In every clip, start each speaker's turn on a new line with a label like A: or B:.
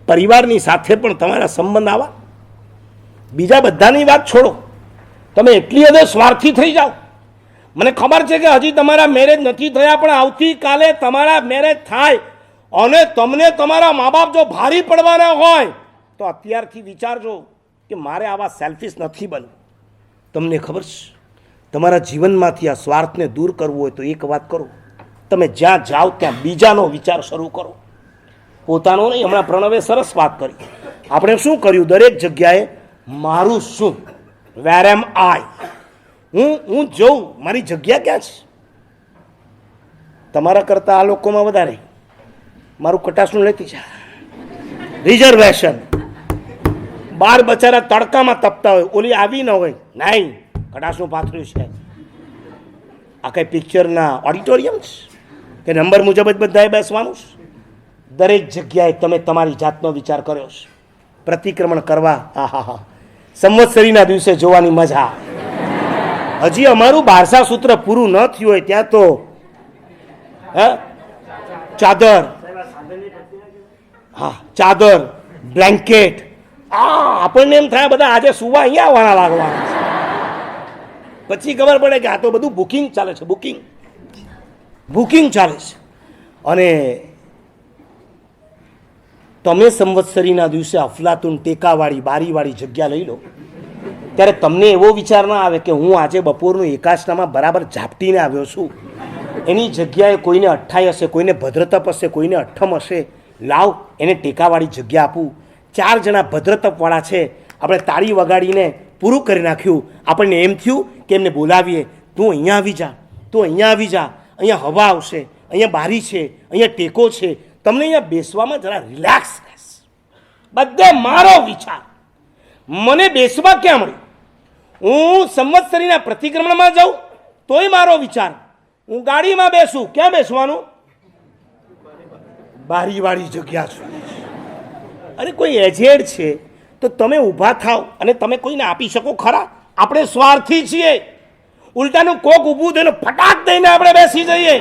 A: પરિવારની સાથે પણ તમારા સંબંધ આવા. બીજા બધાની વાત છોડો, તમે એટલી હદે સ્વાર્થી થઈ જાઓ. મને ખબર છે કે હજી તમારા મેરેજ નથી થયા, પણ આવતીકાલે તમારા મેરેજ થાય અને તમને તમારા મા બાપ જો ભારી પડવાના હોય તો અત્યારથી વિચારજો કે મારે આવા સેલ્ફિશ નથી બનવું. તમને ખબર છે, તમારા જીવનમાંથી આ સ્વાર્થને દૂર કરવું હોય તો એક વાત કરો, તમે જ્યાં જાઓ ત્યાં બીજાનો વિચાર શરૂ કરો, પોતાનો નહીં. હમણાં પ્રણવે સરસ વાત કરી. આપણે શું કર્યું, દરેક જગ્યાએ મારું શું, વેર એમ આઈ, હું જોઉં મારી જગ્યા ક્યાં છે. તમારા કરતાં આ લોકોમાં વધારે મારું કટાસનું લેતી છે રિઝર્વેશન. બાર બચારા તડકામાં તપતા હોય, ઓલી આવી ન હોય, નહીં કટાસનું પાથર્યું છે. આ કઈ પિક્ચરના ઓડિટોરિયમ છે કે નંબર મુજબ જ બધાએ બેસવાનું છે? દરેક જગ્યાએ તમે તમારી જાતનો વિચાર કર્યો છે. પ્રતિક્રમણ કરવા, હા, સંવત્સરીના દિવસે જોવાની મજા. હજી અમારું બારસા સૂત્ર પૂરું ન થયું હોય ત્યાં તો ચાદર, હા ચાદર, બ્લેન્કેટ, આપણને એમ થાય બધા આજે સુવા અહીંયા આવવાના લાગવાના. પછી ખબર પડે કે આ તો બધું બુકિંગ ચાલે છે, બુકિંગ ચાલે છે. અને તમે સંવત્સરીના દિવસે અફલાતુન ટેકાવાળી બારીવાળી જગ્યા લઈ લો ત્યારે તમને એવો વિચાર ના આવે કે હું આજે બપોરનું એકાશનામાં બરાબર ઝાપટીને આવ્યો છું, એની જગ્યાએ કોઈને 28 હશે, કોઈને ભદ્રતપ હશે, કોઈને 8મ હશે, લાવ એને ટેકાવાળી જગ્યા આપું. 4 જણા ભદ્રતપવાળા છે, આપણે તાળી વગાડીને પૂરું કરી નાખ્યું. આપણને એમ થયું કે એમને બોલાવીએ, તું અહીંયા આવી જા, તું અહીંયા આવી જા, અહીંયા હવા આવશે, અહીંયા બારી છે, અહીંયા ટેકો છે, તમને અહીંયા બેસવામાં જરા રિલેક્સ રહેશે. બધે મારો વિચાર, મને બેસવા ક્યાં મળ્યું? હું સંવત્સરીના પ્રતિક્રમણમાં જાઉં તોય મારો વિચાર, હું ગાડીમાં બેસું, ક્યાં બેસવાનું? બારીવાળી જગ્યા છે. અરે કોઈ એજેડ છે તો તમે ઊભા થાવ અને તમે કોઈને આપી શકો ખરા? આપણે સ્વાર્થી છીએ. ઉલટાનું કોક ઊભું થઈને ફટાક દઈને આપણે બેસી જઈએ.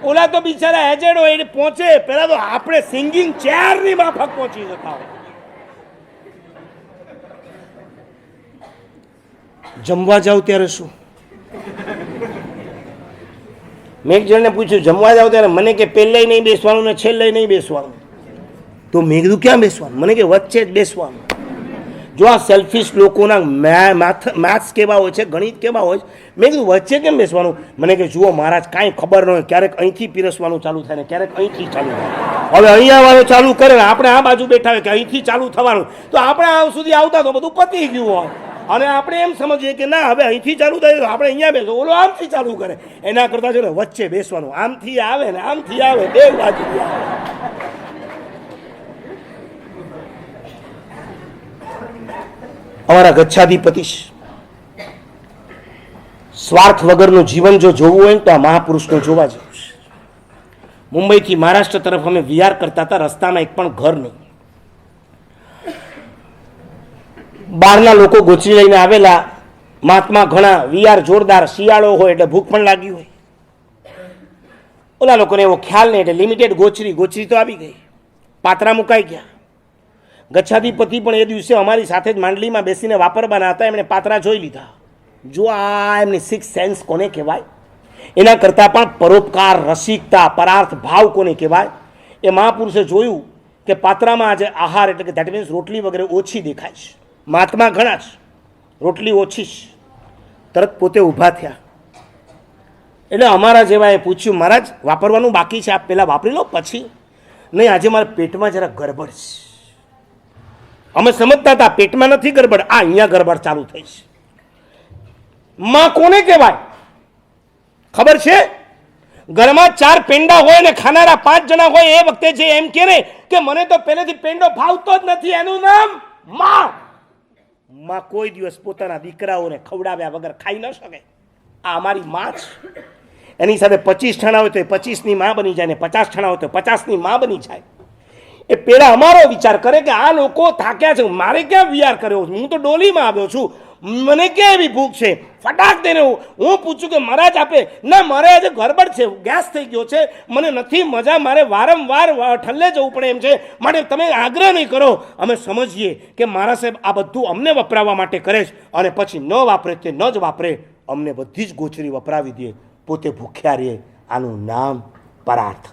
A: ઓલા તો બિચારા એજેડ હોય એટલે પહોંચે પહેલાં તો આપણે સિંગિંગ ચેરની માફક પહોંચી જતા હોય. જમવા જાવ ત્યારે શું, મેં એક જણને પૂછ્યું જમવા જાવ ત્યારે, મને કે પહેલે નહીં બેસવાનું ને છેલ્લે નહીં બેસવાનું. તો મેં કીધું ક્યાં બેસવાનું? મને કે વચ્ચે જ બેસવાનું. જો આ સેલ્ફિશ લોકોના મેથ્સ કેવા હોય છે, ગણિત કેવા હોય છે. મેં કીધું વચ્ચે કેમ બેસવાનું? મને કે જુઓ મહારાજ, કાંઈ ખબર ન હોય, ક્યારેક અહીંથી પીરસવાનું ચાલુ થાય ને ક્યારેક અહીંથી ચાલુ થાય. હવે અહીંયા વાળો ચાલુ કરે ને આપણે આ બાજુ બેઠા હોય કે અહીંથી ચાલુ થવાનું, તો આપણે આ સુધી આવતા તો બધું પતી ગયું હોય. અને આપણે એમ સમજીએ કે ના હવે અહીંથી ચાલુ થાય તો આપણે અહીંયા બેસો, ઓલો આમથી ચાલુ કરે. એના કરતાં છે ને વચ્ચે બેસવાનું, આમથી આવે ને આમથી આવે, બે બાજુ આવે. અમારા ગચ્છાધિપતિ સ્વાર્થ વગરનું જીવન જો જોવું હોય તો આ મહાપુરુષનું જોવા જેવું છે. મુંબઈથી મહારાષ્ટ્ર તરફ અમે વિહાર કરતા હતા, રસ્તામાં એક પણ ઘર નહીં. બહારના લોકો ગોચરી લઈને આવેલા. મહાત્મા ઘણા, વિહાર જોરદાર, શિયાળો હોય એટલે ભૂખ પણ લાગી હોય. ઓલા લોકોને એવો ખ્યાલ નહીં એટલે લિમિટેડ ગોચરી તો આવી ગઈ, પાત્રા મુકાઈ ગયા. ગચ્છાધિપતિ પણ એ દિવસે અમારી સાથે જ માંડલીમાં બેસીને વાપરવાના હતા. એમણે પાત્રા જોઈ લીધા. જો આ એમની સિક્સ સેન્સ કોને કહેવાય? એના કરતાં પણ પરોપકાર, રસિકતા, પરાર્થ ભાવ કોને કહેવાય? એ મહાપુરુષે જોયું કે પાત્રામાં આજે આહાર એટલે કે દેટ મીન્સ રોટલી વગેરે ઓછી દેખાય છે. મહાત્મા ઘણા છે, રોટલી ઓછી છે. તરત પોતે ઊભા થયા. એટલે અમારા જેવાએ પૂછ્યું, મહારાજ વાપરવાનું બાકી છે, આપ પહેલાં વાપરી લો પછી. નહીં, આજે મારા પેટમાં જરા ગડબડ છે. અમે સમજતા હતા પેટમાં નથી ગરબડ, આ અહીંયા ગરબડ ચાલુ થઈ છે. માં કોને કહેવાય ખબર છે? ઘરમાં 4 પેંડા હોય ને ખાનારા 5 જણા હોય એ વખતે જે એમ કહે ને કે મને તો પહેલેથી પેંડો ભાવતો જ નથી, એનું નામ માં. માં કોઈ દિવસ પોતાના દીકરાઓને ખવડાવ્યા વગર ખાઈ ન શકે. આ અમારી માં છે. એની સાથે 25 ઠાણા હોય તો 25ની માં બની જાય ને 50 ઠાણા હોય તો 50ની માં બની જાય. એ પેલા અમારો વિચાર કરે કે આ લોકો થાક્યા છે, મારે ક્યાં વિહાર કર્યો? હું તો ડોલીમાં આવ્યો છું, મને ક્યાં એવી ભૂખ છે ફટાક દઈને હું પૂછું કે મહારાજ આપે ના મારે આજે ગરબડ છે ગેસ થઈ ગયો છે મને નથી મજા મારે વારંવાર ઠલ્લે જવું પડે એમ છે માટે તમે આગ્રહ નહીં કરો અમે સમજીએ કે મારા સાહેબ આ બધું અમને વપરાવવા માટે કરે છે અને પછી ન વાપરે તે ન જ વાપરે અમને બધી જ ગોચરી વપરાવી દે પોતે ભૂખ્યા રહે આનું નામ પરાર્થ